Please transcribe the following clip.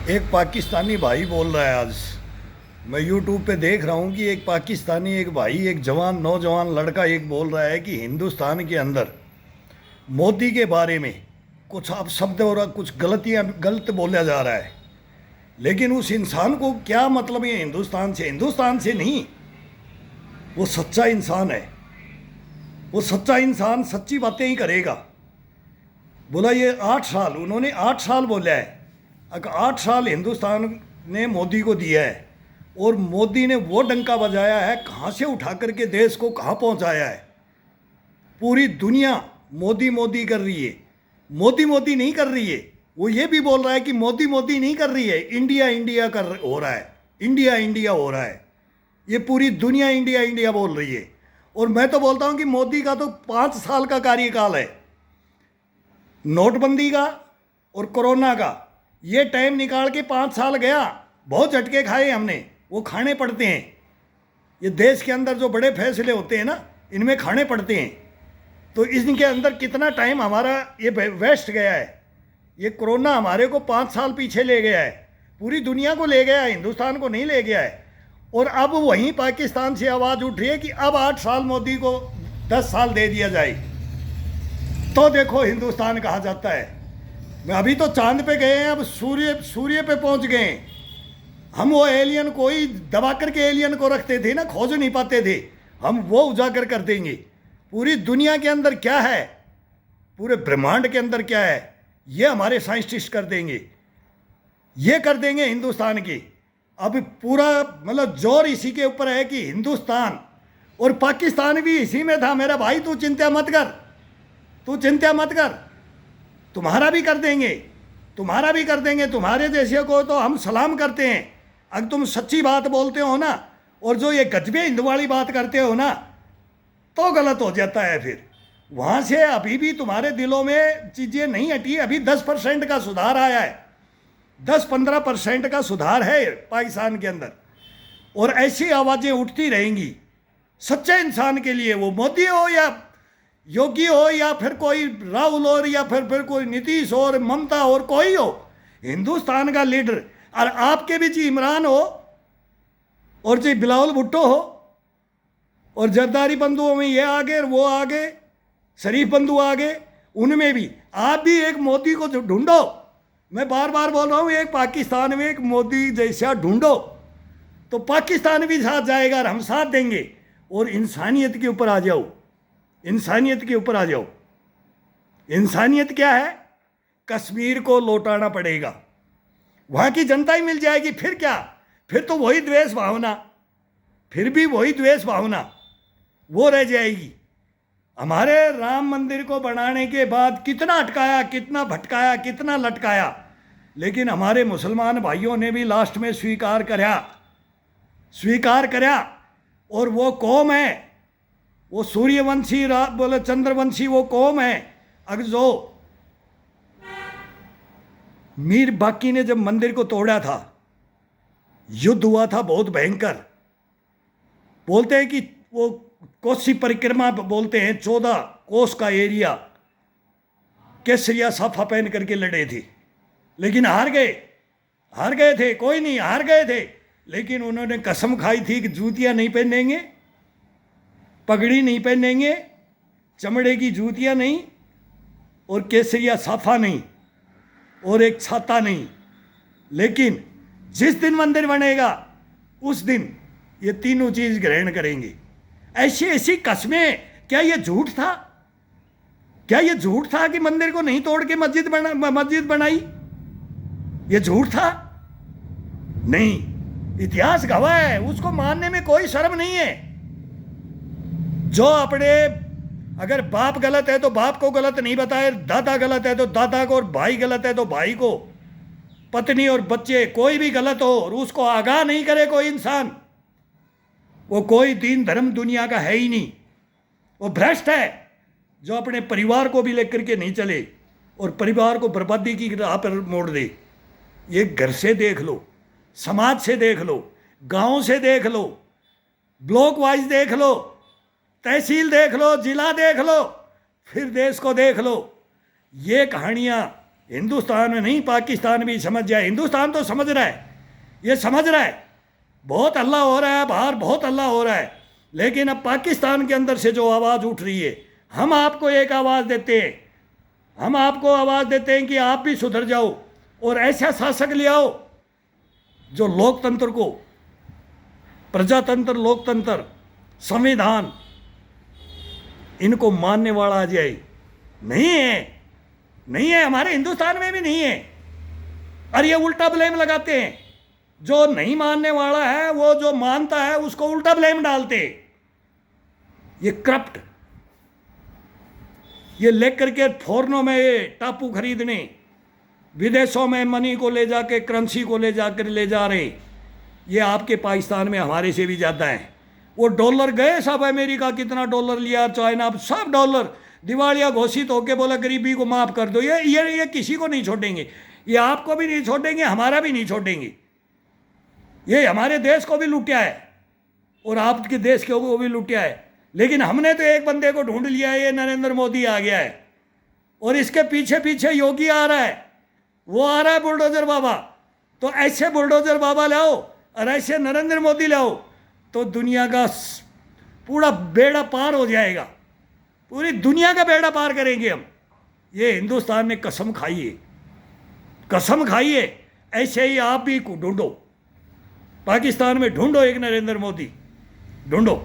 एक पाकिस्तानी भाई बोल रहा है आज। मैं यूट्यूब पे देख रहा हूँ कि एक पाकिस्तानी एक भाई एक जवान नौजवान लड़का एक बोल रहा है कि हिंदुस्तान के अंदर मोदी के बारे में कुछ अपशब्द और कुछ गलत बोला जा रहा है। लेकिन उस इंसान को क्या मतलब है हिंदुस्तान से नहीं। वो सच्चा इंसान है। वो सच्चा इंसान सच्ची बातें ही करेगा। बोला ये 8 साल उन्होंने 8 साल बोला है। अगर 8 साल हिंदुस्तान ने मोदी को दिया है और मोदी ने वो डंका बजाया है, कहाँ से उठा करके देश को कहाँ पहुँचाया है। पूरी दुनिया मोदी मोदी कर रही है। मोदी मोदी नहीं कर रही है। वो ये भी बोल रहा है कि मोदी मोदी नहीं कर रही है, इंडिया इंडिया कर हो रहा है, इंडिया इंडिया हो रहा है। ये पूरी दुनिया इंडिया इंडिया बोल रही है। और मैं तो बोलता हूँ कि मोदी का तो 5 साल का कार्यकाल है। नोटबंदी का और कोरोना का ये टाइम निकाल के 5 साल गया। बहुत झटके खाए हमने, वो खाने पड़ते हैं। ये देश के अंदर जो बड़े फैसले होते हैं ना, इनमें खाने पड़ते हैं। तो इनके अंदर कितना टाइम हमारा ये वेस्ट गया है। ये कोरोना हमारे को 5 साल पीछे ले गया है। पूरी दुनिया को ले गया है, हिंदुस्तान को नहीं ले गया है। और अब वहीं पाकिस्तान से आवाज़ उठ रही है कि अब 8 साल मोदी को 10 साल दे दिया जाए। तो देखो हिंदुस्तान कहा जाता है। मैं अभी तो चांद पे गए हैं, अब सूर्य पे पहुंच गए हैं। हम वो एलियन को ही दबा करके एलियन को रखते थे ना, खोज नहीं पाते थे। हम वो उजागर कर देंगे। पूरी दुनिया के अंदर क्या है, पूरे ब्रह्मांड के अंदर क्या है, ये हमारे साइंटिस्ट कर देंगे। ये कर देंगे हिंदुस्तान की। अब पूरा मतलब जोर इसी के ऊपर है कि हिंदुस्तान और पाकिस्तान भी इसी में था। मेरा भाई तू चिंता मत कर, तू चिंता मत कर। तुम्हारा भी कर देंगे, तुम्हारा भी कर देंगे। तुम्हारे जैसे को तो हम सलाम करते हैं अगर तुम सच्ची बात बोलते हो ना। और जो ये गजबे हिंदू वाली बात करते हो ना, तो गलत हो जाता है। फिर वहाँ से अभी भी तुम्हारे दिलों में चीज़ें नहीं हटी। अभी 10% का सुधार आया है, 10-15% का सुधार है पाकिस्तान के अंदर। और ऐसी आवाज़ें उठती रहेंगी सच्चे इंसान के लिए। वो मोदी हो या योगी हो या फिर कोई राहुल हो या फिर कोई नीतीश हो और ममता और कोई हो, हिंदुस्तान का लीडर। और आपके भी जी इमरान हो और जी बिलावल भुट्टो हो और जरदारी बंधुओं में ये आगे वो आगे, शरीफ बंधु आगे, उनमें भी आप भी एक मोदी को ढूंढो। मैं बार बार बोल रहा हूँ, एक पाकिस्तान में एक मोदी जैसा ढूंढो तो पाकिस्तान भी साथ जाएगा और हम साथ देंगे। और इंसानियत के ऊपर आ जाओ, इंसानियत के ऊपर आ जाओ। इंसानियत क्या है? कश्मीर को लौटाना पड़ेगा, वहाँ की जनता ही मिल जाएगी। फिर क्या? फिर तो वही द्वेष भावना, फिर भी वही द्वेष भावना वो रह जाएगी। हमारे राम मंदिर को बनाने के बाद कितना अटकाया, कितना भटकाया, कितना लटकाया, लेकिन हमारे मुसलमान भाइयों ने भी लास्ट में स्वीकार करया। और वो कौम है, वो सूर्यवंशी बोले चंद्रवंशी वो कौम है। अगर जो मीर बाकी ने जब मंदिर को तोड़ा था, युद्ध हुआ था बहुत भयंकर। बोलते हैं कि वो कोसी परिक्रमा बोलते हैं, 14 कोस का एरिया केसरिया साफा पहन करके लड़े थे। लेकिन हार गए थे। कोई नहीं, हार गए थे। लेकिन उन्होंने कसम खाई थी कि जूतियां नहीं पहनेंगे, पगड़ी नहीं पहनेंगे, चमड़े की जूतियां नहीं, और केसरिया साफा नहीं, और एक छाता नहीं। लेकिन जिस दिन मंदिर बनेगा उस दिन ये तीनों चीज ग्रहण करेंगे। ऐसी ऐसी कस्में। क्या ये झूठ था? क्या ये झूठ था कि मंदिर को नहीं तोड़ के मस्जिद बनाई? ये झूठ था? नहीं, इतिहास गवाह है, उसको मानने में कोई शर्म नहीं है। जो अपने अगर बाप गलत है तो बाप को गलत नहीं बताए, दादा गलत है तो दादा को, और भाई गलत है तो भाई को, पत्नी और बच्चे कोई भी गलत हो और उसको आगाह नहीं करे कोई इंसान, वो कोई दीन धर्म दुनिया का है ही नहीं। वो भ्रष्ट है जो अपने परिवार को भी लेकर के नहीं चले और परिवार को बर्बादी की राह पर मोड़ दे। ये घर से देख लो, समाज से देख लो, गांव से देख लो, ब्लॉक वाइज देख लो, तहसील देख लो, जिला देख लो, फिर देश को देख लो। ये कहानियाँ हिंदुस्तान में नहीं, पाकिस्तान भी समझ जाए। हिंदुस्तान तो समझ रहा है, ये समझ रहा है बहुत हल्ला हो रहा है बाहर, बहुत हल्ला हो रहा है, लेकिन अब पाकिस्तान के अंदर से जो आवाज़ उठ रही है, हम आपको एक आवाज़ देते हैं, हम आपको आवाज़ देते हैं कि आप भी सुधर जाओ और ऐसा शासक ले आओ जो लोकतंत्र को, प्रजातंत्र, लोकतंत्र, संविधान, इनको मानने वाला आ जाए। नहीं है, नहीं है, हमारे हिंदुस्तान में भी नहीं है। और ये उल्टा ब्लेम लगाते हैं, जो नहीं मानने वाला है वो जो मानता है उसको उल्टा ब्लेम डालते। ये करप्ट, ये लेकर के फॉरनों में ये टापू खरीदने, विदेशों में मनी को ले जाके, करेंसी को ले जाकर ले जा रहे, ये आपके पाकिस्तान में हमारे से भी ज़्यादा है। वो डॉलर गए सब, अमेरिका कितना डॉलर लिया, चाइना, सब डॉलर दिवालिया घोषित होके बोला गरीबी को माफ़ कर दो। ये किसी को नहीं छोड़ेंगे, ये आपको भी नहीं छोड़ेंगे, हमारा भी नहीं छोड़ेंगे। ये हमारे देश को भी लूटा है और आपके देश को भी लूटा है। लेकिन हमने तो एक बंदे को ढूंढ लिया है, ये नरेंद्र मोदी आ गया है और इसके पीछे पीछे योगी आ रहा है, वो आ रहा है बुलडोजर बाबा। तो ऐसे बुलडोजर बाबा लाओ और ऐसे नरेंद्र मोदी लाओ तो दुनिया का पूरा बेड़ा पार हो जाएगा, पूरी दुनिया का बेड़ा पार करेंगे हम। ये हिंदुस्तान ने कसम खाई है, कसम खाई है। ऐसे ही आप भी ढूंढो, पाकिस्तान में ढूंढो एक नरेंद्र मोदी, ढूंढो।